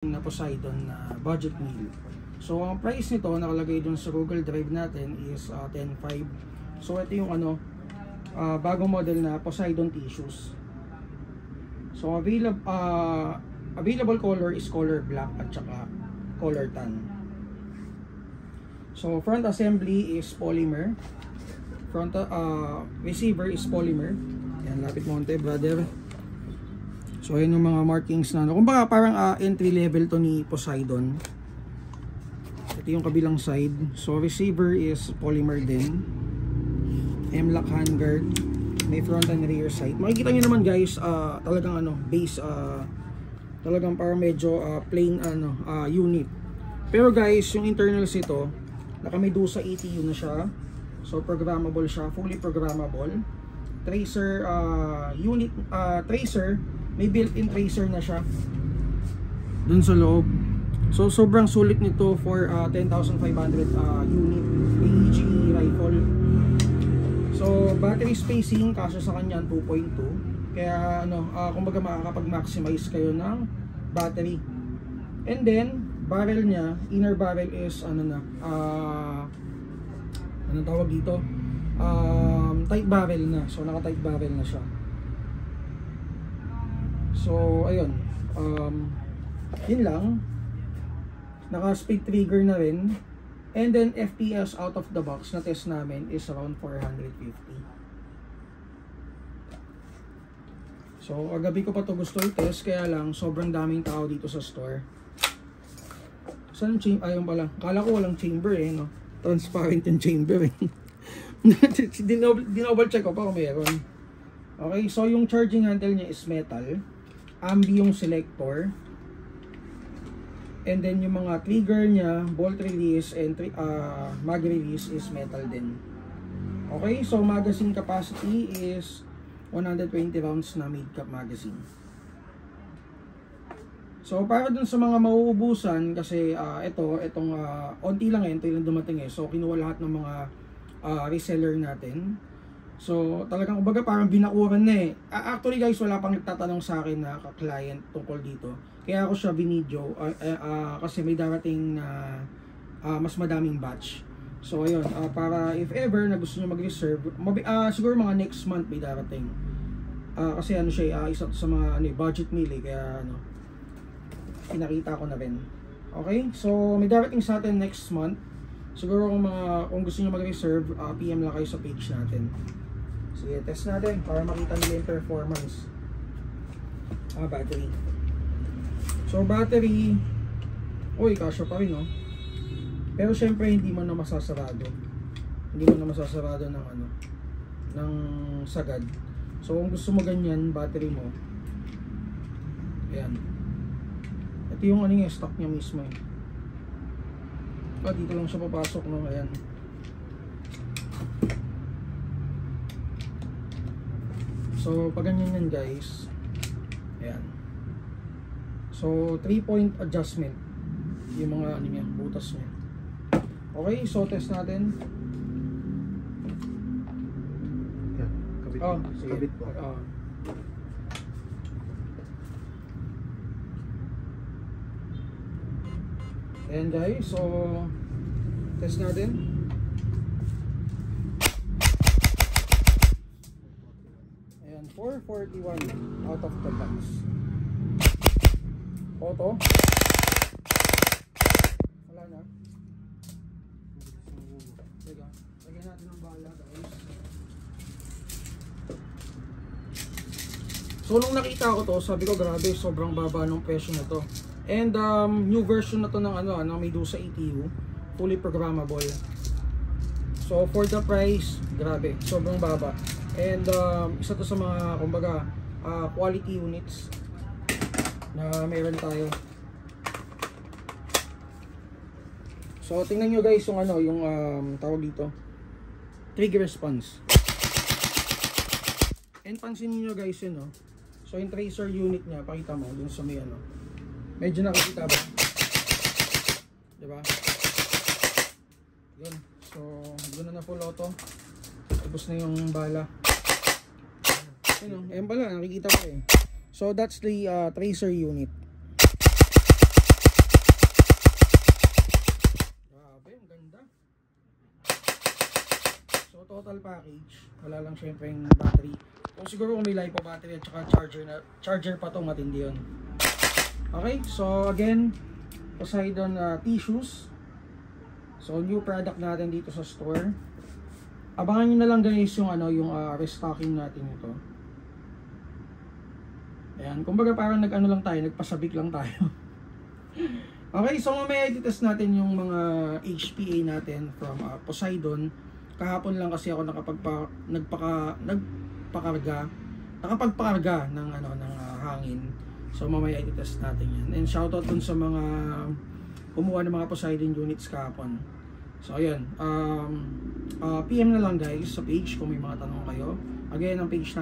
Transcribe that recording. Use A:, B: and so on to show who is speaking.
A: na Poseidon na budget meal. So ang price nito nakalagay dun sa Google Drive natin is 10.5. So ito yung bagong model na Poseidon tissues. So available color is color black at saka color tan. So front assembly is polymer. Front receiver is polymer. Yan, lapit mo onte, brother. So ayun yung mga markings na kumbaga parang entry level to ni Poseidon. Ito yung kabilang side. So receiver is polymer din. M-lock handguard. May front and rear sight. Makikita nyo naman guys, talagang base, talagang parang medyo plain unit. Pero guys, yung internals ito, naka-Medusa ETU na siya. So programmable siya, fully programmable. Tracer unit, tracer, may built-in tracer na siya dun sa loob. So sobrang sulit nito for 10,500 unit AEG rifle. So battery spacing kasya sa kanya 2.2. Kaya kumbaga makakapag-maximize kayo ng battery. And then barrel niya, inner barrel is anong tawag dito? Tight barrel na. So naka-tight barrel na siya. So ayun. Yun lang. Naka-speed trigger na rin. And then FPS out of the box na test namin is around 450. So agabi ko pa to gusto i-test, kaya lang sobrang daming tao dito sa store. Saan yung chamber? Ayun pala. Kala ko walang chamber no? Transparent yung chamber Dinoble check ko pa kung meron. Okay, so yung charging handle niya is metal. Ambi yung selector. And then yung mga trigger niya, bolt release and mag release is metal din. Okay, so magazine capacity is 120 rounds na mid-cap magazine. So para dun sa mga mauubusan, kasi itong onti lang ito yung dumating so kinuha lahat ng mga reseller natin. So talagang kumbaga parang binakuran na actually guys, wala pang nagtatanong sa akin na ka-client tungkol dito. Kaya ako siya binidyo kasi may darating na mas madaming batch. So ayun, para if ever na gusto niyo mag-reserve, siguro mga next month may darating. Kasi siya isa sa mga budget meal kaya pinakita ko na rin. Okay? So may darating sa atin next month. Siguro kung gusto niyo mag-reserve, PM lang kayo sa page natin. Sige, test natin para makita nila yung performance. Battery. So battery, kasya pa rin Pero syempre hindi mo na masasarado. Hindi mo na masasarado ng sagad. So kung gusto mo ganyan, battery mo. Ayan. Ito yung yung stock niya mismo dito lang siya papasok ayan. So pag ganyan yan guys, ayan. So 3-point adjustment yung mga niya, butas niya. Okay, so test natin. Kabit. Sige. Kabit po. Ayan guys, so test natin. Ayan, 441 out of the box. Auto. Wala na. Teka, lagyan natin ng bala guys. So nung nakita ko to, sabi ko grabe, sobrang baba ng presyo na to. And new version na to ng ng Medusa ETU, fully programmable. So for the price, grabe, sobrang baba. And isa to sa mga kumbaga quality units na meron tayo. So tingnan nyo guys yung tawag dito, trigger response. And pansin niyo guys yun So yung tracer unit niya, pakita mo dun sa may medyo nakikita ba? Diba? Yun. So, doon na full auto. Tapos na yung bala. Ayan pala, nakikita ko So, that's the tracer unit. total package, wala lang syempre yung battery. Kung siguro kung may LiPo battery at saka charger pa to, matindi yun. Okay, so again, Poseidon tissues. So new product natin dito sa store. Abangan nyo na lang guys yung yung restocking natin ito. Ayan, kumbaga parang lang tayo, nagpasabik lang tayo. Okay, so mamaya i-test natin yung mga HPA natin from Poseidon. Kahapon lang kasi ako nakapagpakarga ng hangin. So mamaya i-test natin yan. And shoutout dun sa mga kumuha ng mga Poseidon units kahapon. So ayun, PM na lang guys sa page kung may mga tanong kayo. Again, ang page